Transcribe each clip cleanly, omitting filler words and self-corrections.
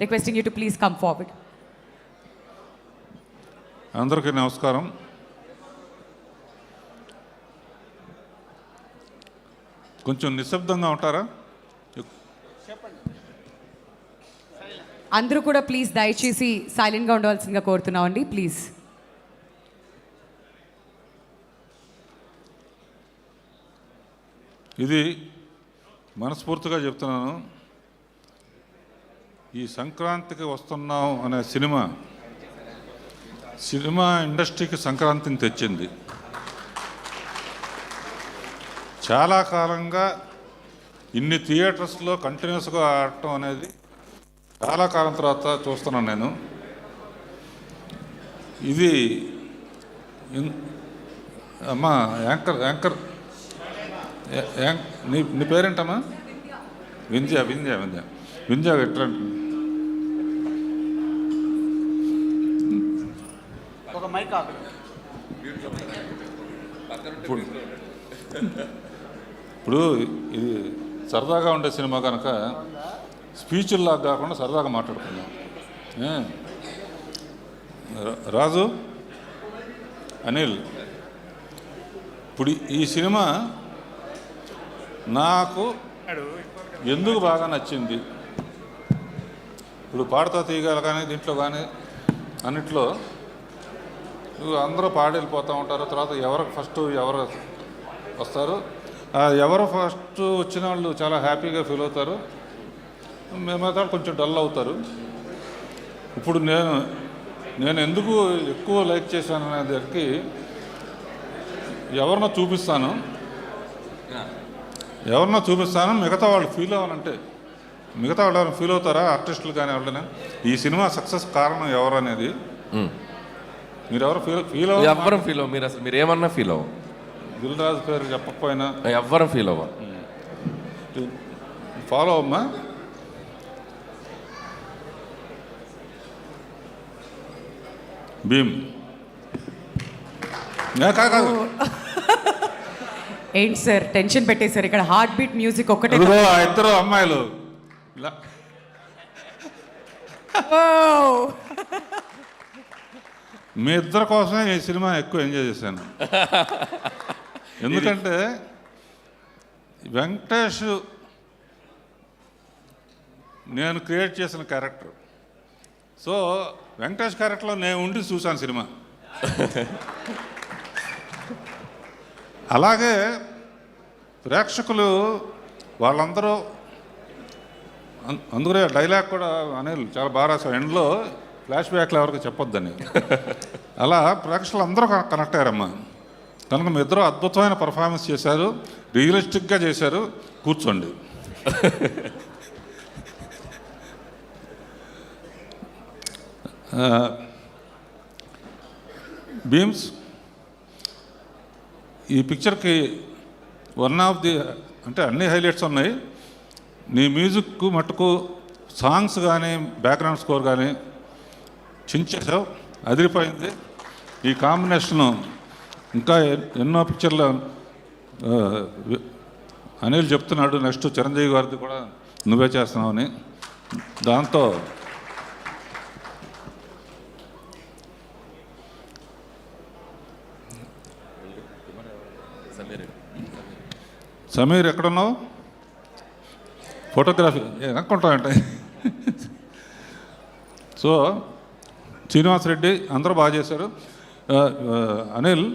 requesting you to please come forward. అందరికీ నమస్కారం. కొంచెం నిశ్శబ్దంగా ఉంటారా? అందరూ కూడా ప్లీజ్ దయచేసి సైలెంట్గా ఉండవలసిందిగా కోరుతున్నామండి ప్లీజ్. ఇది మనస్ఫూర్తిగా చెప్తున్నాను. ఈ సంక్రాంతికి వస్తున్నాం అనే సినిమా ఇండస్ట్రీకి సంక్రాంతిని తెచ్చింది. చాలా కాలంగా ఇన్ని థియేటర్స్లో కంటిన్యూస్గా ఆడటం అనేది చాలా కాలం తర్వాత చూస్తున్నాను నేను. ఇది అమ్మా యాంకర్ నీ పేరేంటమ్మా? వింధ్య ఎట్లా ఇప్పుడు ఇది సరదాగా ఉండే సినిమా కనుక స్పీచ్ల్లాగా కాకుండా సరదాగా మాట్లాడుకుందాం. రాజు, అనిల్, ఇప్పుడు ఈ సినిమా నాకు ఎందుకు బాగా నచ్చింది? ఇప్పుడు పాడుతా తీయగల కానీ దీంట్లో కానీ అన్నిట్లో అందరూ పాడి వెళ్ళిపోతూ ఉంటారు. తర్వాత ఎవరు వస్తారు, ఎవరు ఫస్ట్ వచ్చిన వాళ్ళు చాలా హ్యాపీగా ఫీల్ అవుతారు, మిగతా కొంచెం డల్ అవుతారు. ఇప్పుడు నేను ఎందుకు ఎక్కువ లైక్ చేశాను అనే దానికి ఎవరినో చూపిస్తాను, మిగతా వాళ్ళు ఫీల్ అవ్వాలంటే మిగతా వాళ్ళు ఎవరైనా ఫీల్ అవుతారా? ఆర్టిస్టులు కానీ ఎవరైనా ఈ సినిమా సక్సెస్ కారణం ఎవరు అనేది మీరు ఎవరు ఫీల్ ఎవ్వరం ఫీల్ అవ్వ. మీరు ఏమన్నా ఫీల్ అవ్వ. దిల్ రాజు పేరు చెప్పకపోయినా ఎవ్వరం ఫీల్ అవ్వ. ఫాలో అమ్మా. భీమ్ కాదు, ఏంటి సార్ టెన్షన్ పెట్టేశారు? ఇక్కడ హార్ట్ బీట్ మ్యూజిక్ ఒక్కటే. ఇద్దరు అమ్మాయిలు ఇలా మీ ఇద్దరి కోసమే ఈ సినిమా ఎక్కువ ఎంజాయ్ చేశాను. ఎందుకంటే వెంకటేష్ నేను క్రియేట్ చేసిన క్యారెక్టర్. సో వెంకటేష్ క్యారెక్టర్లో నేను ఉండి చూశాను సినిమా. అలాగే ప్రేక్షకులు వాళ్ళందరూ అందుకనే డైలాగ్ కూడా అనిల్ చాలా బాగా రాశారు, ఎండ్లో ఫ్లాష్ బ్యాక్లు ఎవరికి చెప్పొద్దని. అలా ప్రేక్షకులు అందరూ కనెక్ట్ అయ్యారమ్మా. కనుక మీ ఇద్దరు అద్భుతమైన పర్ఫార్మెన్స్ చేశారు, రియలిస్టిక్గా చేశారు. కూర్చోండి. భీమ్స్, ఈ పిక్చర్కి వన్ ఆఫ్ ది అంటే అన్ని హైలైట్స్ ఉన్నాయి. నీ మ్యూజిక్ మట్టుకు సాంగ్స్ కానీ బ్యాక్గ్రౌండ్ స్కోర్ కానీ చించేసావు, అదిరిపోయింది. ఈ కాంబినేషను ఇంకా ఎన్నో పిక్చర్లు అనిల్ చెప్తున్నాడు, నెక్స్ట్ చిరంజీవి గారిది కూడా నువ్వే చేస్తున్నావని. దాంతో సమీర్ ఎక్కడున్నావు? ఫోటోగ్రఫీ అనుకుంటామంటే. సో శ్రీనివాసరెడ్డి అందరూ బాగా చేశారు. అనిల్,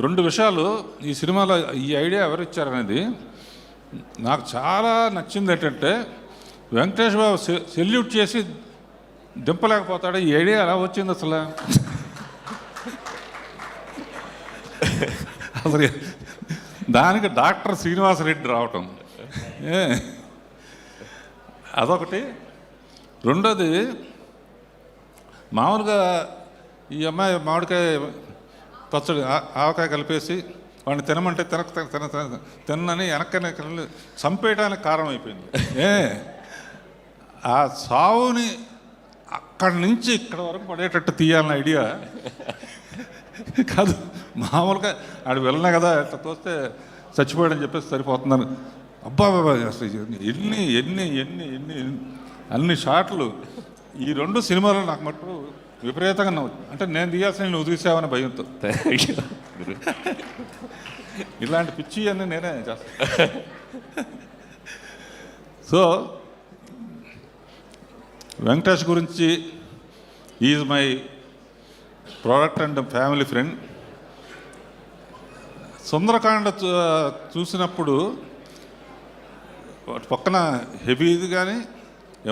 2 విషయాలు ఈ సినిమాలో ఈ ఐడియా ఎవరు ఇచ్చారనేది నాకు చాలా నచ్చింది. ఏంటంటే వెంకటేష్ బాబు సెల్యూట్ చేసి దింపలేకపోతాడు. ఈ ఐడియా ఎలా వచ్చింది అసలు? అసలు దానికి డాక్టర్ శ్రీనివాసరెడ్డి రావటం అదొకటి. రెండోది, మామూలుగా ఈ అమ్మాయి మామిడికాయ పచ్చడి ఆవకాయ కలిపేసి వాడిని తినమంటే తినని వెనక్కనే చంపేయడానికి కారణం అయిపోయింది. ఆ సావుని అక్కడి నుంచి ఇక్కడ వరకు పడేటట్టు తీయాలన్న ఐడియా కాదు. మామూలుగా ఆడు వెళ్ళినా కదా అట్లా తోస్తే చచ్చిపోయాడని చెప్పేసి సరిపోతున్నాను. అబ్బా బాబా, అసలు ఎన్ని ఎన్ని ఎన్ని ఎన్ని అన్ని షాట్లు ఈ 2 సినిమాలు నాకు మటుకు విపరీతంగా నవ్వు, అంటే నేను తీయాల్సిన నువ్వు తీసావని భయంతో. Thank you. ఇలాంటి పిచ్చి అన్నీ నేనే చేస్తాను. సో వెంకటేష్ గురించి is my product and family friend. Sundarakanda చూసినప్పుడు పక్కన హెవీది కానీ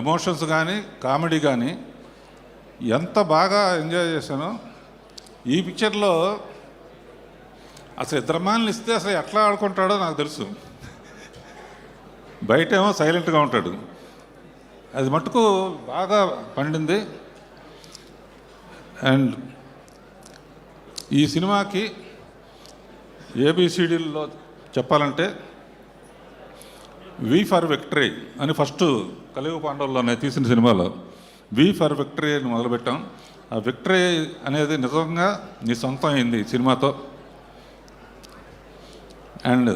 ఎమోషన్స్ కానీ కామెడీ కానీ ఎంత బాగా ఎంజాయ్ చేశానో. ఈ పిక్చర్లో అసలు ఇద్దరమాలను ఇస్తే అసలు ఎట్లా ఆడుకుంటాడో నాకు తెలుసు. బయటేమో సైలెంట్గా ఉంటాడు, అది మట్టుకు బాగా పండింది. అండ్ ఈ సినిమాకి ఏబిసిడీల్లో చెప్పాలంటే వి ఫర్ విక్టరీ అని ఫస్ట్ కలియుగ పాండవుల్లోనే తీసిన సినిమాలో వి ఫర్ విక్టరీ అని మొదలుపెట్టాం. ఆ విక్టరీ అనేది నిజంగా నీ సొంతం అయింది సినిమాతో. అండ్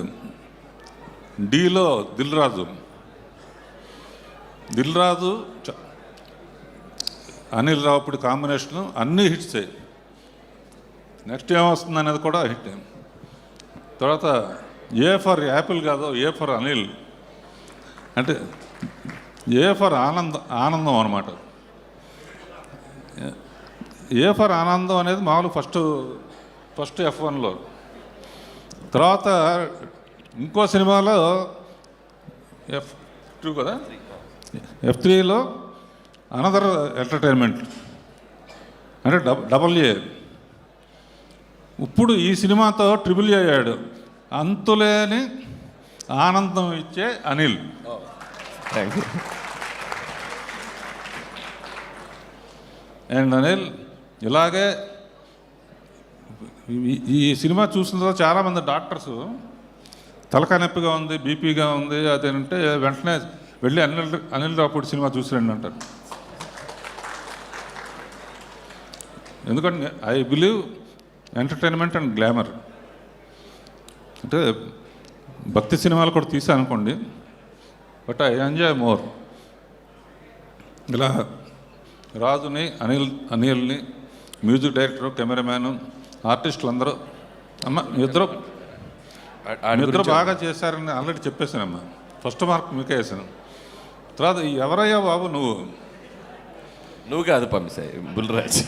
డీలో దిల్ రాజు అనిల్ రావుపూడి కాంబినేషను అన్నీ హిట్సే. నెక్స్ట్ ఏమొస్తుంది అనేది కూడా హిట్. తర్వాత ఏ ఫర్ యాపిల్ కాదు, ఏ ఫర్ అనిల్ అంటే ఏ ఫర్ ఆనందం అనమాట. ఏ ఫర్ ఆనందం అనేది మామూలు ఫస్ట్ F1లో. తర్వాత ఇంకో సినిమాలో F2 కదా, F3లో అనదర్ ఎంటర్టైన్మెంట్ అంటే డబల్ ఏ. ఇప్పుడు ఈ సినిమాతో ట్రిపుల్ ఏ అయ్యాడు, అంతులేని ఆనందం ఇచ్చే Anil. Thank you. And Anil ఇలాగే ఈ సినిమా చూసిన తర్వాత చాలామంది డాక్టర్స్ తలకాయ నొప్పిగా ఉంది, బీపీగా ఉంది అదేంటే వెంటనే వెళ్ళి అనిల్ రావుపూడి సినిమా చూసిరండి అంటారు. ఎందుకంటే I believe entertainment and glamour. అంటే భక్తి సినిమాలు కూడా తీసాను అనుకోండి, బట్ ఐ ఎంజాయ్ మోర్. ఇలా రాజుని అనిల్ని మ్యూజిక్ డైరెక్టరు, కెమెరామ్యాను, ఆర్టిస్టులు అందరూ ఇద్దరు బాగా చేశారని ఆల్రెడీ చెప్పేశానమ్మా. ఫస్ట్ మార్క్ మీకే వేసాను. తర్వాత ఎవరయ్యా బాబు నువ్వు కాదు పంపిస్తాయి బుల్రాజ్.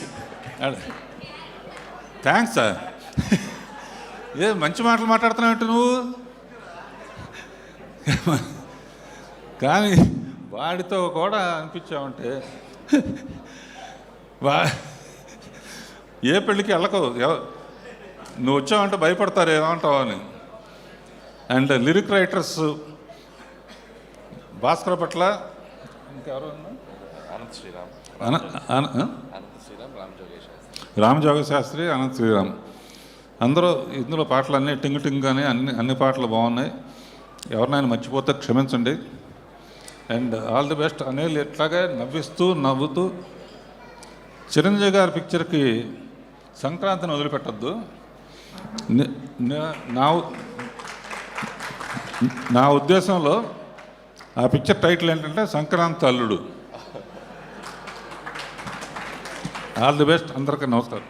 Thanks sir. ఏ మంచి మాటలు మాట్లాడుతున్నావు నువ్వు. కానీ వాడితో కూడా అనిపించావంటే ఏ పెళ్ళికి వెళ్ళకు, నువ్వు వచ్చావంటే భయపడతారు ఏమంటావు అని. అండ్ లిరిక్ రైటర్స్ భాస్కర్ పట్ల ఇంకెవరు రామజోగ శాస్త్రి, అనంత్ శ్రీరామ్ అందరూ ఇందులో పాటలు అన్నీ టింగ్ కానీ అన్ని పాటలు బాగున్నాయి. ఎవరినైనా మర్చిపోతే క్షమించండి. And all the best. Anil ఎట్లాగే నవ్వుతూ చిరంజీవి గారి పిక్చర్కి సంక్రాంతిని వదిలిపెట్టద్దు. నా ఉద్దేశంలో ఆ పిక్చర్ టైటిల్ ఏంటంటే సంక్రాంతి అల్లుడు. All the best. అందరికీ నమస్కారం.